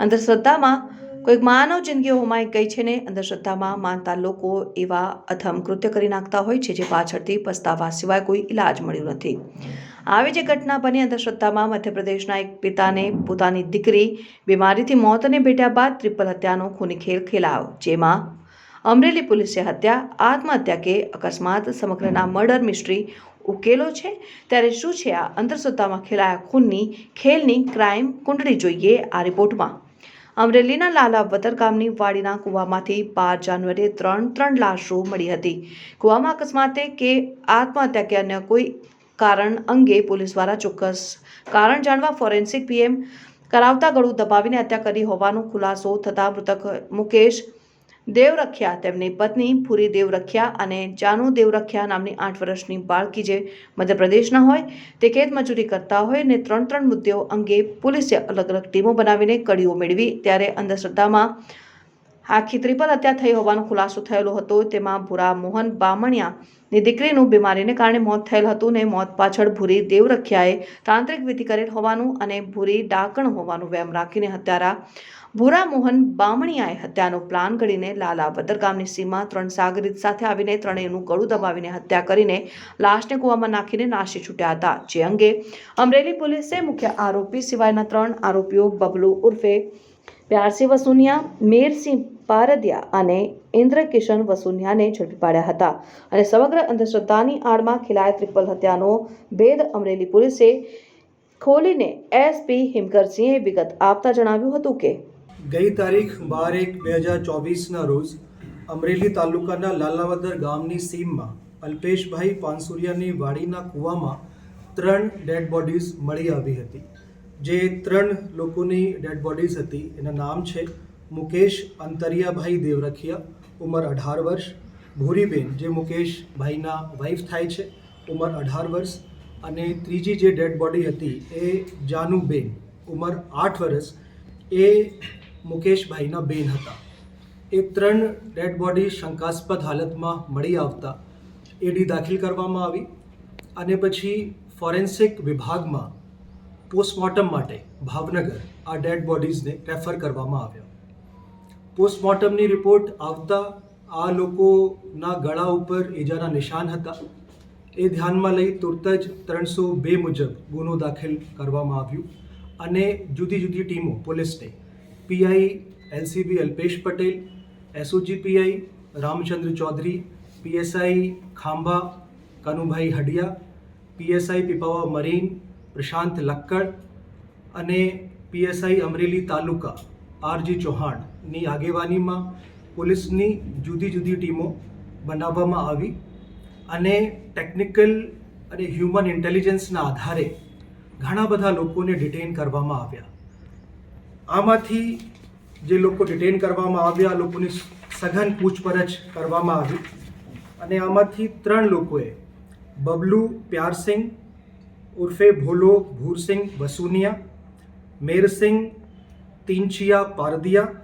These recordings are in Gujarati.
અંધશ્રદ્ધામાં કોઈક માનવ જિંદગી હોમાઈ ગઈ છે ને અંધશ્રદ્ધામાં માનતા લોકો એવા અધમ કૃત્ય કરી નાખતા હોય છે જે પાછળથી પસ્તાવા સિવાય કોઈ ઇલાજ મળ્યું નથી. આવી જે ઘટના બની અંધશ્રદ્ધામાં મધ્યપ્રદેશના એક પિતાને પોતાની દીકરી બીમારીથી મોતને ભેટ્યા બાદ ટ્રિપલ હત્યાનો ખૂની ખેલ ખેલાયો, જેમાં અમરેલી પોલીસે હત્યા, આત્મહત્યા કે અકસ્માત સમગ્રના મર્ડર મિસ્ટ્રી ઉકેલો છે. ત્યારે શું છે આ અંધશ્રદ્ધામાં ખેલાયા ખૂનની ખેલની ક્રાઇમ કુંડળી? જોઈએ આ રિપોર્ટમાં. અમરેલીના લાલાવદર ગામની વાડીના કૂવામાંથી 12 જાન્યુઆરીએ ત્રણ લાશો મળી હતી. કૂવામાં અકસ્માતે કે આત્મહત્યા કે અન્ય કોઈ કારણ અંગે પોલીસ દ્વારા ચોક્કસ કારણ જાણવા ફોરેન્સિક પીએમ કરાવતા ગળું દબાવીને હત્યા કરી હોવાનો ખુલાસો થતાં મૃતક મુકેશ દેવરખિયા, તેમની પત્ની ભૂરી દેવરખિયા અને જાનુ દેવરખિયા નામની 8 વર્ષની બાળકી જે મધ્યપ્રદેશના હોય તે ખેત મજૂરી કરતા હોય ને ત્રણ મુદ્દાઓ અંગે પોલીસે અલગ અલગ ટીમો બનાવીને કડીઓ મેળવી. ત્યારે અંધશ્રદ્ધામાં આખી ટ્રિપલ હત્યા થઈ હોવાનો ખુલાસો થયેલો હતો. તેમાં ભૂરા મોહન બામણિયાની દીકરીનું બીમારીને કારણે મોત થયેલ હતું ને મોત પાછળ ભૂરી દેવરખિયાએ તાંત્રિક વિધિ કરેલ હોવાનું અને ભૂરી ડાકણ હોવાનું વહેમ રાખીને હત્યારા ભૂરા મોહન બામણિયાએ હત્યાનો પ્લાન ઘડીને લાલાવદર ગામની સીમા 3 સાગરીત સાથે આવીને ત્રણેયનું ગળું દબાવીને હત્યા કરીને લાશને કૂવામાં નાખીને નાસી છૂટ્યા હતા. જે અંગે અમરેલી પોલીસે મુખ્ય આરોપી સિવાયના 3 આરોપીઓ બબલુ ઉર્ફે પ્યારસિંહ વસુનિયા, મેરસિંહ પારદિયા અને ઇન્દ્રકિશન વસુનિયાને ઝડપી પાડ્યા હતા. અને સમગ્ર અંધશ્રદ્ધાની આડમાં ખેલાય ટ્રિપલ હત્યાનો ભેદ અમરેલી પોલીસે ખોલીને એસપી હિમકરસિંહે વિગત આપતા જણાવ્યું હતું કે ગઈ તારીખ 12/1/2024ના રોજ અમરેલી તાલુકાના લાલાવદર ગામની સીમમાં અલ્પેશભાઈ પાનસુરિયાની વાડીના કૂવામાં 3 ડેડ બોડીઝ મળી આવી હતી. જે 3 લોકોની ડેડ બોડીઝ હતી એના નામ છે મુકેશ અંતરિયાભાઈ દેવરખિયા, ઉંમર 18 વર્ષ, ભૂરીબેન જે મુકેશભાઈના વાઇફ થાય છે, ઉંમર 18 વર્ષ, અને ત્રીજી જે ડેડ બોડી હતી એ જાનુબેન, ઉંમર 8 વર્ષ, એ મુકેશભાઈના બેન હતા. એ 3 ડેડ બોડી શંકાસ્પદ હાલતમાં મળી આવતા એડી દાખલ કરવામાં આવી અને પછી ફોરેન્સિક વિભાગમાં પોસ્ટમોર્ટમ માટે ભાવનગર આ ડેડ બોડીઝને રેફર કરવામાં આવ્યા. પોસ્ટમોર્ટમની રિપોર્ટ આવતા આ લોકોના ગળા ઉપર ઈજાના નિશાન હતા. એ ધ્યાનમાં લઈ તુરત જ 302 મુજબ ગુનો દાખલ કરવામાં આવ્યું અને જુદી જુદી ટીમો પોલીસને PI LCB Alpesh Patel, SOG PI Ramchandra Chaudhari, PSI Khambha Kanubhai Hadiya, PSI Pipavav marine Prashant Lakkad અને પીએસઆઈ અમરેલી તાલુકા આરજી ચૌહાણની આગેવાનીમાં પોલીસની જુદી જુદી ટીમો બનાવવામાં આવી અને ટેકનિકલ અને હ્યુમન ઇન્ટેલિજન્સના આધારે ઘણા બધા લોકોને ડિટેન કરવામાં આવ્યા. આમાંથી જે લોકો ડિટેન કરવામાં આવ્યા લોકોની સઘન પૂછપરછ કરવામાં આવી અને આમાંથી 3 લોકોએ બબલુ પ્યારસિંહ ઉર્ફે ભોલો ભૂરસિંહ વસુનિયા, મેરસિંહ તીનચિયા પારદિયા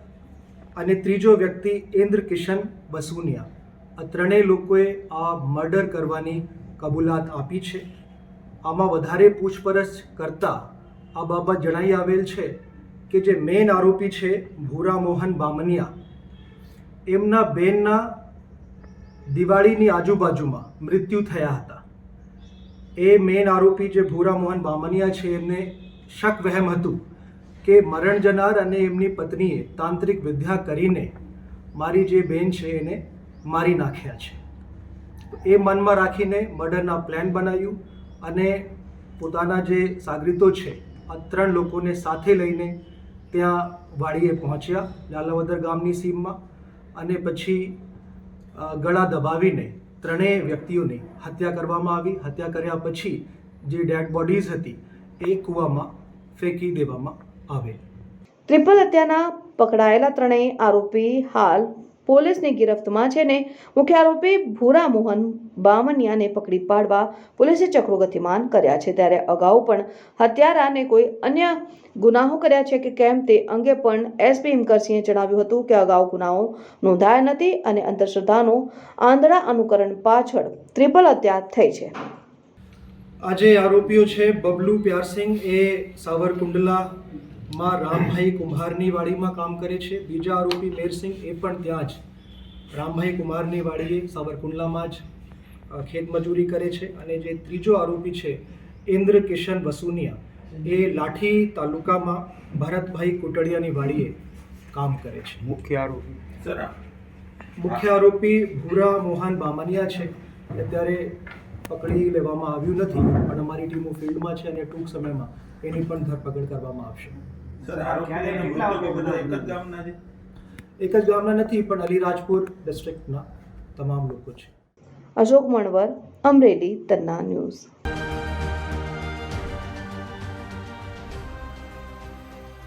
અને ત્રીજો વ્યક્તિ ઇન્દ્રકિશન વસુનિયા, આ 3 લોકોએ આ મર્ડર કરવાની કબૂલાત આપી છે. આમાં વધારે પૂછપરછ કરતાં આ બાબત જણાઈ આવેલ છે કે જે મેઇન આરોપી છે ભૂરા મોહન બામણિયા, એમના બેનના દિવાળીની આજુબાજુમાં મૃત્યુ થયા હતા. એ મેઇન આરોપી જે ભૂરા મોહન બામણિયા છે એમને શક વહેમ હતું કે મરણ જનાર અને એમની પત્નીએ તાંત્રિક વિદ્યા કરીને મારી જે બેન છે એને મારી નાખ્યા છે. એ મનમાં રાખીને મર્ડરના પ્લાન બનાવ્યું અને પોતાના જે સાગરીતો છે આ 3 લોકોને સાથે લઈને ત્યાં વાડીએ પહોંચ્યા લાલાવદર ગામની સીમમાં અને પછી ગળા દબાવીને 3 વ્યક્તિઓની હત્યા કરવામાં આવી. હત્યા કર્યા પછી જે ડેડ બોડીઝ હતી એ કૂવામાં ફેંકી દેવામાં આવે. ટ્રિપલ હત્યાના પકડાયેલા 3 આરોપી હાલ પોલીસની ગિરફ્તમાં છે ને મુખ્ય આરોપી ભૂરા મોહન બામણિયાને પકડી પાડવા પોલીસે ચક્રો ગતિમાન કર્યા છે. ત્યારે અગાઉ પણ હત્યારાને કોઈ અન્ય ગુનાહો કર્યા છે કે કેમ તે અંગે પણ એસપી હિમકરસિંહે જણાવ્યું હતું કે અગાઉ ગુનાઓ નોંધાયા નથી અને અંધશ્રદ્ધાનો આંધળા અનુકરણ પાછળ ટ્રિપલ હત્યા થઈ છે. આજે આરોપીઓ છે બબલુ પ્યારસિંહ, એ સાવરકુંડલા માં રામભાઈ કુંભારની વાડીમાં કામ કરે છે. બીજા આરોપી મેરસિંહ એ પણ ત્યાં જ રામભાઈ કુંભારની વાડીએ સાવરકુંડલામાં જ ખેતમજૂરી કરે છે. અને જે ત્રીજો આરોપી છે ઇન્દ્ર કિશન વસુનિયા એ લાઠી તાલુકામાં ભરતભાઈ કુટડિયાની વાડીએ કામ કરે છે. મુખ્ય આરોપી ભૂરા મોહન બામનિયા છે. અત્યારે પકડી લેવામાં આવ્યું નથી, પણ અમારી ટીમો ફિલ્ડમાં છે અને ટૂંક સમયમાં એની પણ ધરપકડ કરવામાં આવશે. એક જ ગામના નથી, પણ અલીરાજપુર ડિસ્ટ્રિક્ટના તમામ લોકો છે. અશોક મણવર, અમરેલી, તન્ના ન્યૂઝ.